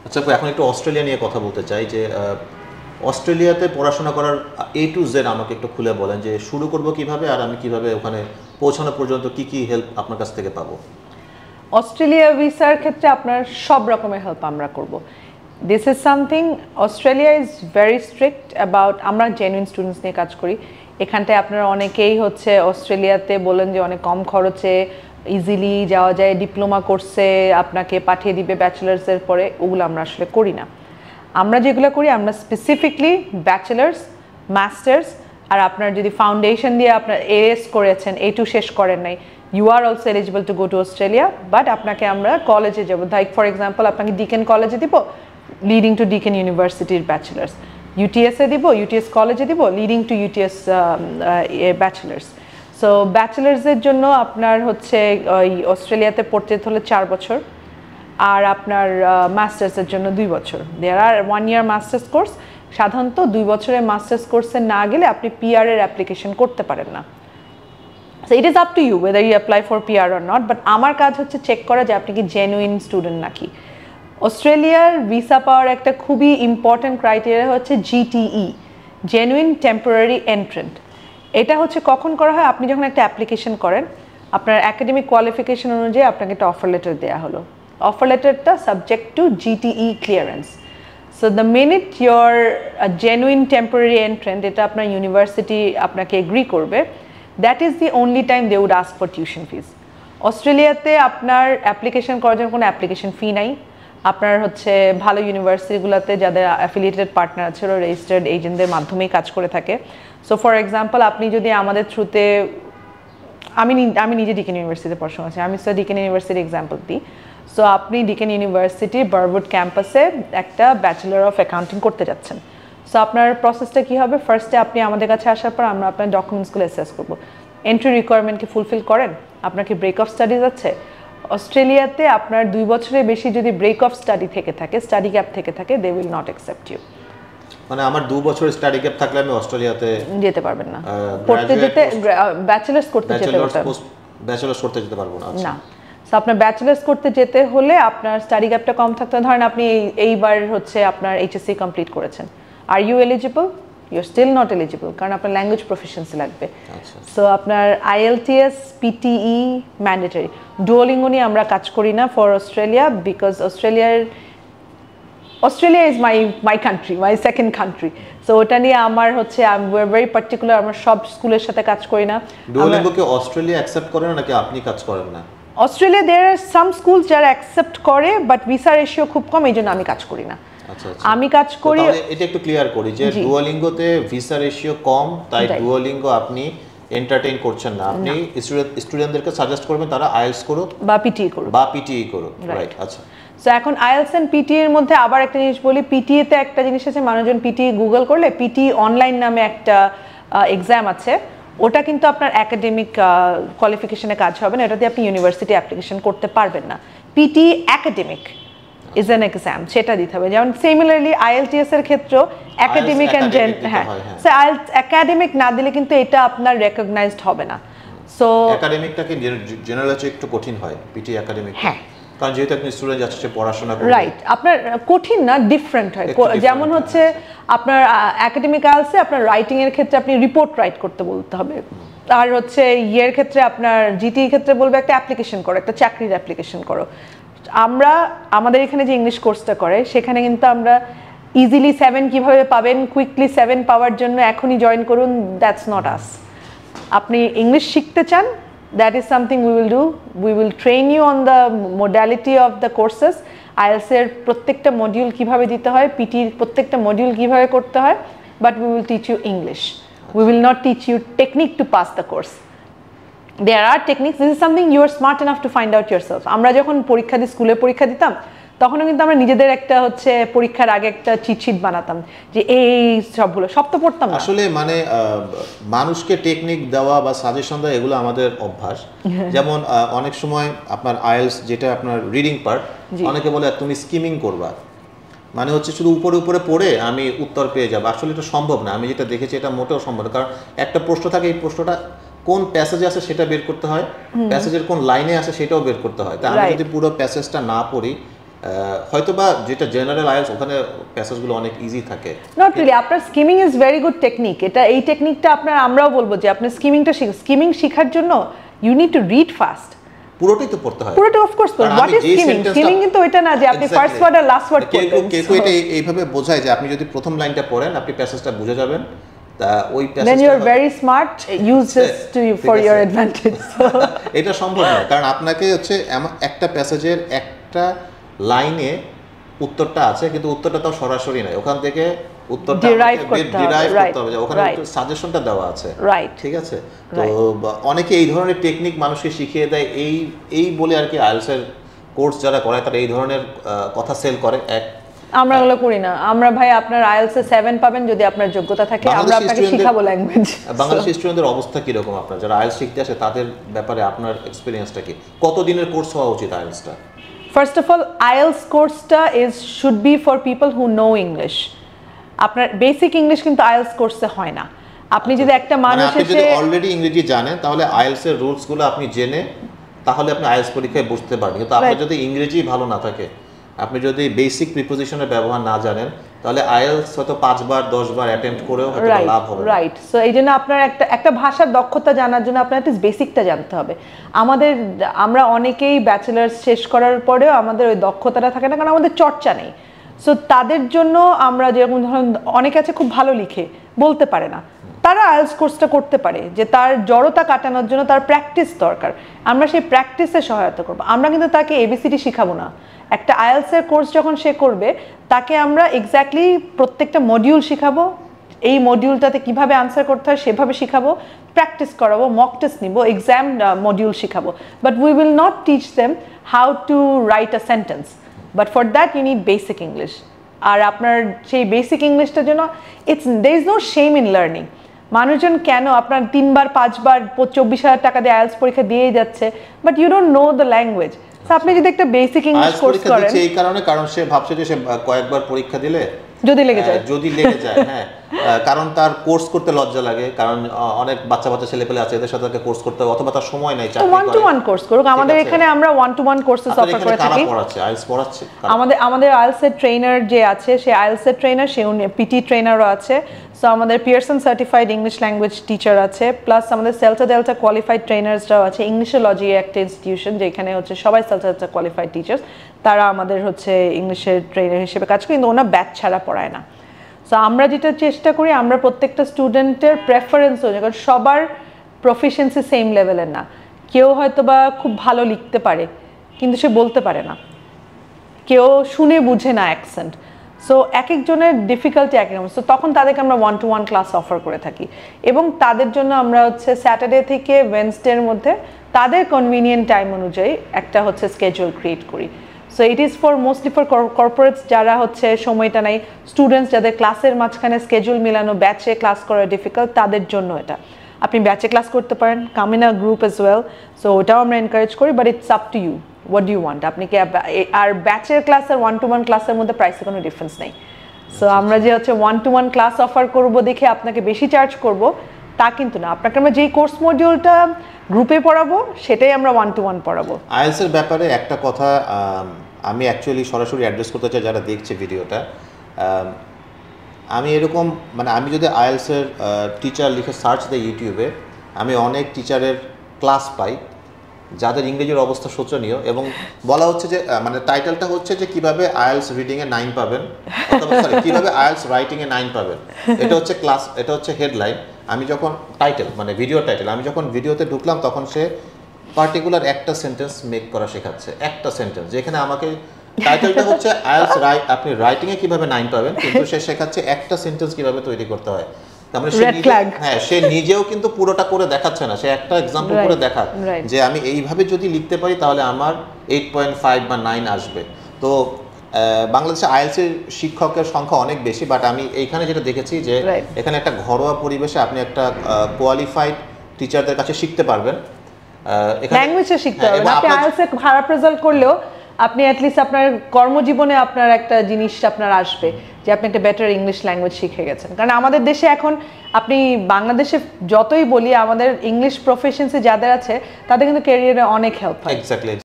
আচ্ছা এখন একটু অস্ট্রেলিয়া নিয়ে কথা বলতে চাই যে অস্ট্রেলিয়াতে পড়াশোনা করার A to Z আমাকে একটু খুলে বলেন যে শুরু করব কিভাবে আর আমি কিভাবে ওখানে পৌঁছানো পর্যন্ত কি হেল্প আপনার কাছ থেকে পাবো। অস্ট্রেলিয়া ভিসার ক্ষেত্রে আপনার সব রকমের হেল্প আমরা করব। This is something, Australia is very strict about, আমরা জেনুইন স্টুডেন্টস নিয়ে কাজ করি। এখানটায় আপনারা অনেকেই হচ্ছে অস্ট্রেলিয়াতে বলেন যে অনেক কম খরচে ইজিলি যাওয়া যায়, ডিপ্লোমা কোর্সে আপনাকে পাঠিয়ে দিবে ব্যাচেলার্সের পরে, ওগুলো আমরা আসলে করি না। আমরা যেগুলো করি আমরা স্পেসিফিকলি ব্যাচেলার্স, মাস্টার্স, আর আপনার যদি ফাউন্ডেশন দিয়ে আপনার AS করেছেন, A2 শেষ করেন নাই, you are also eligible to go to Australia. But আপনাকে আমরা কলেজে যাবো, লাইক ফর এক্সাম্পল আপনাকে ডিকেন কলেজে দিব, লিডিং টু ডিকেন ইউনিভার্সিটির ব্যাচেলার্স। UTS-এ দিব, UTS কলেজে দিব, leading to UTS bachelors. So ব্যাচেলার্সের জন্য আপনার হচ্ছে ওই অস্ট্রেলিয়াতে পড়তে হলে 4 বছর, আর আপনার মাস্টার্সের জন্য 2 বছর। দেয়ার আর 1 year মাস্টার্স কোর্স। সাধারণত 2 বছরের মাস্টার্স কোর্সে না গেলে আপনি PR এর অ্যাপ্লিকেশন করতে পারেন না। So it is up to you whether you apply for PR or not, but আমার কাজ হচ্ছে চেক করা যে আপনি কি জেনুইন স্টুডেন্ট নাকি। অস্ট্রেলিয়ার ভিসা পাওয়ার একটা খুবই ইম্পর্ট্যান্ট ক্রাইটেরিয়া হচ্ছে GTE, জেনুইন টেম্পোরারি এন্ট্রেন্ট। এটা হচ্ছে কখন করা হয়, আপনি যখন একটা অ্যাপ্লিকেশন করেন, আপনার একাডেমিক কোয়ালিফিকেশন অনুযায়ী আপনাকে একটা অফার লেটার দেওয়া হলো। অফার লেটারটা subject to GTE clearance. So the minute your genuine temporary entrant, এটা আপনার ইউনিভার্সিটি আপনাকে এগ্রি করবে, that is the only time they would ask for tuition fees. অস্ট্রেলিয়াতে আপনার অ্যাপ্লিকেশন করার জন্য কোনো অ্যাপ্লিকেশন ফি নাই। আপনার হচ্ছে ভালো ইউনিভার্সিটিগুলোতে যাদের অ্যাফিলিয়েটেড পার্টনার আছে ওরা রেজিস্টার্ড এজেন্টদের মাধ্যমেই কাজ করে থাকে। সো ফর এক্সাম্পল আপনি যদি আমাদের থ্রুতে, আমি নিজে ডিকেন ইউনিভার্সিটিতে পড়াশোনা করছি, আমি ডিকেন ইউনিভার্সিটির এক্সাম্পল দিই। সো আপনি ডিকেন ইউনিভার্সিটি বারউড ক্যাম্পাসে একটা ব্যাচেলর অফ অ্যাকাউন্টিং করতে যাচ্ছেন। সো আপনার প্রসেসটা কী হবে, ফার্স্টে আপনি আমাদের কাছে আসার পর আমরা আপনার ডকুমেন্টসগুলো অ্যাসেস করবো। এন্ট্রি রিকোয়ারমেন্টকে ফুলফিল করেন, আপনার কি ব্রেক অফ স্টাডিজ আছে। অস্ট্রেলিয়াতে আপনার 2 বছরের বেশি যদি ব্রেক অফ স্টাডি থেকে থাকে, স্টাডি গ্যাপ থেকে থাকে, they will not accept you. মানে আমার 2 বছরের স্টাডি গ্যাপ থাকলে আমি অস্ট্রেলিয়াতে যেতে পারবেন না, পড়তে যেতে, ব্যাচেলার্স করতে যেতে পারবেন না। ব্যাচেলার্স করতে যেতে পারবো না। না, সো আপনার ব্যাচেলার্স করতে যেতে হলে আপনার স্টাডি গ্যাপটা কম থাকতে, ধরেন আপনি এইবার হচ্ছে আপনার HSC কমপ্লিট করেছেন, are you eligible, you still not eligible, কারণ আপনার ল্যাঙ্গুয়েজ প্রফিসিয়েন্সি লাগবে। সো আপনার IELTS PTE ম্যান্ডেটরি। ডুওলিঙ্গো নিয়ে আমরা কাজ করি না for Australia, because Australia is my country, my second country. So ওটা নিয়ে আমার হচ্ছে ভেরি পার্টিকুলার, আমরা সব স্কুলের সাথে কাজ করি না। ডুওলিঙ্গো কি অস্ট্রেলিয়া অ্যাকসেপ্ট করে না নাকি আপনি কাজ করেন না? অস্ট্রেলিয়া দেয়ার আর সাম স্কুলস যারা অ্যাকসেপ্ট করে, বাট ভিসা রেশিও খুব কম, এই জন্য আমি কাজ করি না। আমি কাজ করি, এটা একটু ক্লিয়ার করি যে ডুওলিঙ্গোতে ভিসা রেশিও কম, তাই ডুওলিঙ্গো আপনি এন্টারটেইন করছেন না, আপনি স্টুডেন্টদেরকে সাজেস্ট করবেন তারা IELTS করুক বা PTE করুক। রাইট, আচ্ছা। সো এখন IELTS এন্ড PTE এর মধ্যে আবার একটা জিনিস বলি, PTE তে একটা জিনিস আছে, মানুষজন PTE গুগল করলে PTE অনলাইন নামে একটা এক্সাম আছে, ওটা কিন্তু আপনার একাডেমিক কোয়ালিফিকেশনে কাজ হবে না, এটা দিয়ে আপনি ইউনিভার্সিটি অ্যাপ্লিকেশন করতে পারবেন না। PTE academic is an exam, সেটা দিতে হবে। যেমন সিমিলারলি IELTS এর ক্ষেত্রেও academic and so IELTS academic না দিলে কিন্তু এটা আপনার রেকগনাইজড হবে না। সো একাডেমিকটাকে জেনারেল একটু কঠিন হয় PTE একাডেমিক, হ্যাঁ, কারণ যেহেতু আপনি স্টুডেন্ট যাচ্ছে পড়াশোনা করতে, রাইট। আপনার কঠিন না, ডিফারেন্ট হয়। যেমন হচ্ছে আপনার একাডেমিক IELTS-এ আপনার রাইটিং এর ক্ষেত্রে আপনি রিপোর্ট রাইট করতে বলতে হবে, আর হচ্ছে ইয়ের ক্ষেত্রে আপনার GTE ক্ষেত্রে বলবে একটা অ্যাপ্লিকেশন করো, একটা চাকরির অ্যাপ্লিকেশন করো। আমাদের এখানে যে ইংলিশ কোর্সটা করে সেখানে কিন্তু আমরা ইজিলি 7 কিভাবে পাবেন, কুইকলি 7 পাওয়ার জন্য এখনই জয়েন করুন, দ্যাটস নট আস। আপনি ইংলিশ শিখতে চান, that is something we will do. We will train you on the modality of the courses. IELTS এর প্রত্যেকটা মডিউল কিভাবে দিতে হয়, PTE এর প্রত্যেকটা মডিউল কিভাবে করতে হয়, but we will teach you English. We will not teach you technique to pass the course. There are techniques. This is something you are smart enough to find out yourself. আমরা যখন পরীক্ষা দিই, স্কুলে পরীক্ষা দিতাম, তখনও কিন্তু আমরা নিজেদের একটা হচ্ছে পরীক্ষার আগে একটা চিটশিট বানাতাম যে এই সবগুলো, সব তো পড়তাম না আসলে। মানে মানুষকে টেকনিক দেওয়া বা সাজেশন দেওয়া এগুলো আমাদের অভ্যাস। যেমন অনেক সময় আপনার IELTS যেটা আপনার রিডিং পার্ট, অনেকে বলে তুমি স্কিমিং করবা, মানে হচ্ছে শুধু উপরে উপরে পড়ে আমি উত্তর পেয়ে যাবো। আসলে এটা সম্ভব না, আমি যেটা দেখেছি এটা মোটেও সম্ভব না। কারণ একটা প্রশ্ন থাকে, এই প্রশ্নটা কোন প্যাসেজে আছে সেটা বের করতে হয়, প্যাসেজের কোন লাইনে আছে সেটাও বের করতে হয়। তা আমি যদি পুরো প্যাসেজটা না পড়ি হয়তোবা যেটা জেনারেল আইএলটিএস ওখানে প্যাসেজগুলো অনেক ইজি থাকে। নট রিয়েলি, আপনার skimming is very good technique. এই টেকনিকটা আপনার, আমরাও বলবো যে আপনি স্কিমিং শেখার জন্য you need to read fast. পুরোটাই তো পড়তে হয়। পুরোটা অফ কোর্স পড়ুন। What is skimming? স্কিমিং কিন্তু এটা না যে আপনি ফার্স্ট ওয়ার্ড আর লাস্ট ওয়ার্ড পড়বেন। কেউ এটা এইভাবে বোঝায় যে আপনি যদি প্রথম লাইনটা পড়েন আপনি প্যাসেজটা বুঝে যাবেন, তা ওই প্যাসেজটা then you are very smart, use this to for your advantage. এটা সম্ভব না, কারণ আপনাকে হচ্ছে একটা প্যাসেজের একটা লাইনে উত্তরটা আছে, কিন্তু উত্তরটা তো সরাসরি নয়, ওখান থেকে উত্তরটা ডিরাইভ করতে হবে, ওখানে সাজেশনটা দেওয়া আছে, ঠিক আছে? তো অনেকে এই ধরনের টেকনিক মানুষকে শিখিয়ে দেয়, এই বলে আর কি আইএলটিএস এর কোর্স যারা করায় তারা এই ধরনের কথা সেল করে। আমরা এগুলো করি না। আমরা ভাই আপনার আইএলটিএস এ 7 পাবেন যদি আপনার যোগ্যতা থাকে, আমরা আপনাকে শেখাবো ল্যাঙ্গুয়েজ। বাংলাদেশি স্টুডেন্টদের অবস্থা কি রকম? আপনার যারা আইএলটিএস শিখতে আসে তাদের ব্যাপারে আপনার এক্সপেরিয়েন্সটা কি? কত দিনের কোর্স হওয়া উচিত আইএলটিএসটা? ফার্স্ট অফ অল আইএলটিএস কোর্সটা should be for people who no English. আপনার বেসিক ইংলিশ কিন্তু আইএলটিএস কোর্সে হয় না। আপনি যদি একটা মানুষ আপনি যদি অলরেডি ইংরেজি জানেন তাহলে আইএলটিএস এর রুলস গুলো আপনি জেনে তাহলে আপনি আইএলটিএস পরীক্ষায় বসতে পারবেন। কিন্তু আপনার যদি ইংরেজি ভালো না থাকে, আপনি যদি বেসিক প্রিপোজিশনের ব্যবহার না জানেন, তাহলে আইএলটিএস হয়তো 5 বার 10 বার অ্যাটেম্প্ট করেও হয়তো লাভ হবে না। রাইট। সো এইজন্য আপনার একটা ভাষার দক্ষতা জানার জন্য আপনার একটা বেসিকটা জানতে হবে। আমরা অনেকেই ব্যাচেলার্স শেষ করার পরেও আমাদের ওই দক্ষতাটা থাকে না, কারণ আমাদের চর্চা নেই। সো তাদের জন্য আমরা যেরকম ধরুন অনেকে আছে খুব ভালো লিখে বলতে পারে না, তারা আইএলটিএস কোর্সটা করতে পারে, যে তার জড়তা কাটানোর জন্য তার প্র্যাকটিস দরকার। আমরা সেই প্র্যাকটিসে সহায়তা করব। আমরা কিন্তু তাকে এবিসিডি শিখাবো না। একটা আইএলটিএস এর কোর্স যখন সে করবে তাকে আমরা এক্স্যাক্টলি প্রত্যেকটা মডিউল শিখাবো, এই মডিউলটাতে কিভাবে আনসার করতে হয় সেভাবে শিখাবো, প্র্যাকটিস করাবো, মক টেস্ট নিব, এক্সাম মডিউল শিখাবো। But we will not teach them how to write a sentence, but for that you need basic English. আর আপনার সেই বেসিক ইংলিশটার জন্য there is no shame in learning. মানুষজন কেন আপনার 3 বার 5 বার 24,000 টাকা দিয়ে আইএলটিএস পরীক্ষা দিয়ে যাচ্ছে, but you don't know the language. আপনি যদি একটা বেসিক ইংলিশ কোর্স করেন, এই কারণ সে ভাবছে যে সে কয়েকবার পরীক্ষা দিলে যদি লেগে যায়, হ্যাঁ, কারণ তার কোর্স করতে লজ্জা লাগে, কারণ অনেক বাচ্চা ছেলেপেলে আছে, এদের সাথে তাকে কোর্স করতে হবে, অথবা তার সময় নাই চাকরি করে। ওয়ান টু ওয়ান কোর্স করুক। আমাদের এখানে আমরা one to one courses offer করে থাকি। আইএলটিএস পড়াচ্ছে আমাদের আইএলটিএস এর ট্রেনার যে আছে, সে আইএলটিএস এর ট্রেনার, সে পিটি ট্রেনারও আছে। সো আমাদের Pearson certified English language teacher আছে, প্লাস আমাদের সেলটা ডেল্টা কোয়ালিফাইড ট্রেনার্সরাও আছে। ইংলিশোলজি একটা ইনস্টিটিউশন যেখানে হচ্ছে সবাই সেলটা ডেল্টা কোয়ালিফাইড টিচার্স, তারা আমাদের হচ্ছে ইংলিশের ট্রেনার হিসেবে কাজ করে, কিন্তু ওনার ব্যাচ ছাড়া পড়ায় না। সো আমরা যেটা চেষ্টা করি, আমরা প্রত্যেকটা স্টুডেন্টের প্রেফারেন্স অনুযায়ী, কারণ সবার প্রফিসিয়েন্সি সেম লেভেলের না। কেউ হয়তো বা খুব ভালো লিখতে পারে কিন্তু সে বলতে পারে না, কেউ শুনে বুঝে না অ্যাকসেন্ট। সো এক একজনের ডিফিকাল্টি এক রকম। সো তখন তাদেরকে আমরা one to one class offer করে থাকি, এবং তাদের জন্য আমরা হচ্ছে স্যাটারডে থেকে ওয়েডনেসডের মধ্যে তাদের কনভিনিয়েন্ট টাইম অনুযায়ী একটা হচ্ছে স্কেজুল ক্রিয়েট করি। So it is for mostly for corporates যারা হচ্ছে সময়টা নাই, স্টুডেন্টস যাদের ক্লাসের মাঝখানে স্কেজুল মিলানো, ব্যাচে ক্লাস করা ডিফিকাল্ট, তাদের জন্য এটা। আপনি ব্যাচে ক্লাস করতে পারেন, come in a group as well. So ওটাও আমরা এনকারেজ করি, but it's up to you what do you want. আপনি কি আর ব্যাচের ক্লাস আর ওয়ান টু ওয়ান ক্লাসের মধ্যে প্রাইসে কোনো ডিফারেন্স নেই। সো আমরা যে হচ্ছে one to one class offer করব দেখে আপনাকে বেশি চার্জ করব তা কিন্তু না। আপনাকে আমরা যেই কোর্স মডিউলটা গ্রুপে পড়াবো সেটাই আমরা ওয়ান টু ওয়ান পড়াবো। আইএলটিএস এর ব্যাপারে একটা কথা আমি অ্যাকচুয়ালি সরাসরি অ্যাড্রেস করতে চাই যারা দেখছে ভিডিওটা। আমি এরকম আমি যদি আইএলটিএস এর টিচার লিখে সার্চ দিই ইউটিউবে, আমি অনেক টিচারের ক্লাস পাই যাদের ইংরেজির অবস্থা শোচনীয়, এবং বলা হচ্ছে যে টাইটেলটা হচ্ছে যে কিভাবে আইএলটিএস রিডিং এ 9 পাবেন, অথবা সরি কিভাবে আইএলটিএস রাইটিং এ 9 পাবেন। এটা হচ্ছে ক্লাস, এটা হচ্ছে হেডলাইন। আমি যখন টাইটেল ভিডিও টাইটেল, আমি যখন ভিডিওতে ঢুকলাম তখন সে পার্টিকুলার একটা সেন্টেন্স মেক করা শেখাচ্ছে, একটা সেন্টেন্স, যেখানে আমাকে টাইটেলটা হচ্ছে আইএলটিএস আপনি রাইটিং এ কিভাবে 9 পাবেন, কিন্তু সে শেখাচ্ছে একটা সেন্টেন্স কিভাবে তৈরি করতে হয়। সে নিজেও কিন্তু পুরোটা করে দেখাচ্ছে না, সে একটা এক্সাম্পল করে দেখা যে আমি এইভাবে যদি লিখতে পারি তাহলে আমার 8.5 বা 9 আসবে। তো বাংলাদেশে আইএলটিএস এর শিক্ষকের সংখ্যা অনেক বেশি, বাট আমি এইখানে যেটা দেখেছি যে এখানে একটা ঘরোয়া পরিবেশে আপনি একটা কোয়ালিফাইড টিচারদের কাছে শিখতে পারবেন, ল্যাঙ্গুয়েজে শিখতে পারবেন। আপনি আইএলটিএস এ খারাপ রেজাল্ট করলেও আপনি অ্যাটলিস্ট আপনার কর্মজীবনে আপনার একটা জিনিস আপনার আসবে যে আপনি একটা বেটার ইংলিশ ল্যাঙ্গুয়েজ শিখে গেছেন। কারণ আমাদের দেশে এখন আপনি বাংলাদেশে যতই বলি, আমাদের ইংলিশ প্রফিসিয়েন্সি যাদের আছে তাদের কিন্তু ক্যারিয়ারে অনেক হেল্প হয়। এক্স্যাক্টলি।